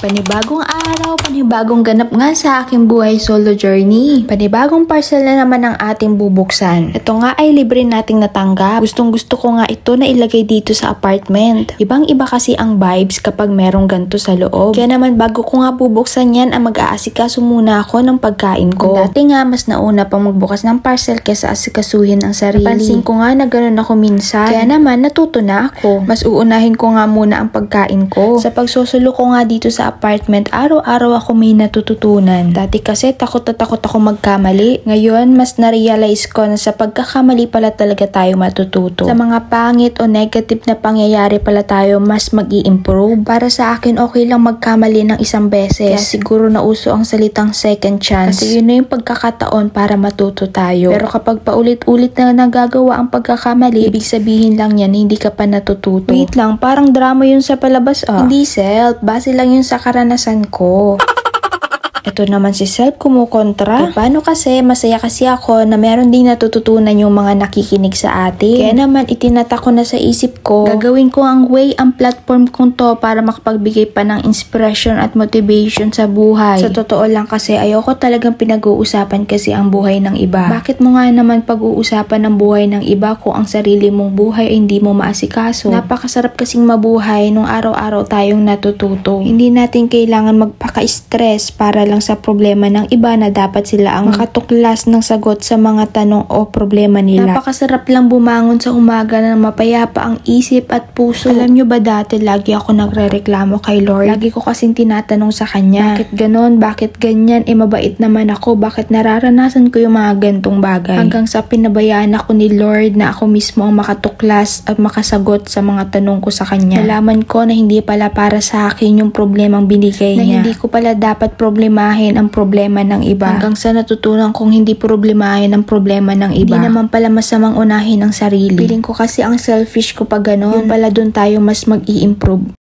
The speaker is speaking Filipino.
Panibagong araw, panibagong ganap nga sa aking buhay solo journey. Panibagong parcel na naman ang ating bubuksan. Ito nga ay libre nating natanggap. Gustong gusto ko nga ito na ilagay dito sa apartment. Ibang iba kasi ang vibes kapag merong ganito sa loob. Kaya naman bago ko nga bubuksan yan, ang mag-aasikaso muna ako ng pagkain ko. Dati nga mas nauna pang magbukas ng parcel kaysa asikasuhin ang sarili. Napansin ko nga na ganun ako minsan. Kaya naman natuto na ako. Mas uunahin ko nga muna ang pagkain ko. Sa pagsusulo ko nga dito sa apartment, araw-araw ako may natututunan. Dati kasi takot na takot ako magkamali. Ngayon, mas na-realize ko na sa pagkakamali pala talaga tayo matututo. Sa mga pangit o negative na pangyayari pala tayo mas mag-i-improve. Para sa akin, okay lang magkamali ng isang beses. Kaya siguro nauso ang salitang second chance. Kasi yun na yung pagkakataon para matuto tayo. Pero kapag paulit-ulit na nagagawa ang pagkakamali, ibig sabihin lang yan, hindi ka pa natututo. Wait lang, parang drama yun sa palabas ah. Hindi self, base lang yun sa karanasan ko. Ito naman si Self kumukontra. Paano kasi masaya kasi ako na meron din natututunan yung mga nakikinig sa atin. Kaya naman itinata ko na sa isip ko, gagawin ko ang way, ang platform kong to para makapagbigay pa ng inspiration at motivation sa buhay. Sa totoo lang kasi ayoko talagang pinag-uusapan kasi ang buhay ng iba. Bakit mo nga naman pag-uusapan ng buhay ng iba kung ang sarili mong buhay ay hindi mo maasikaso? Napakasarap kasing mabuhay nung araw-araw tayong natututo. Hindi natin kailangan magpaka-stress para lang sa problema ng iba na dapat sila ang makatuklas ng sagot sa mga tanong o problema nila. Napakasarap lang bumangon sa umaga na mapayapa ang isip at puso. Alam nyo ba dati lagi ako nagrereklamo kay Lord? Lagi ko kasing tinatanong sa kanya, bakit ganon, bakit ganyan, mabait naman ako, bakit nararanasan ko yung mga gantong bagay? Hanggang sa pinabayaan ako ni Lord na ako mismo ang makatuklas at makasagot sa mga tanong ko sa kanya. Nalaman ko na hindi pala para sa akin yung problemang binigay niya. Na hindi ko pala dapat problemahin ang problema ng iba. Hanggang sa natutunan kong hindi problemahin ang problema ng iba. Hindi naman pala masamang unahin ang sarili. Feeling ko kasi ang selfish ko pag gano'n. Yun pala dun tayo mas mag-i-improve.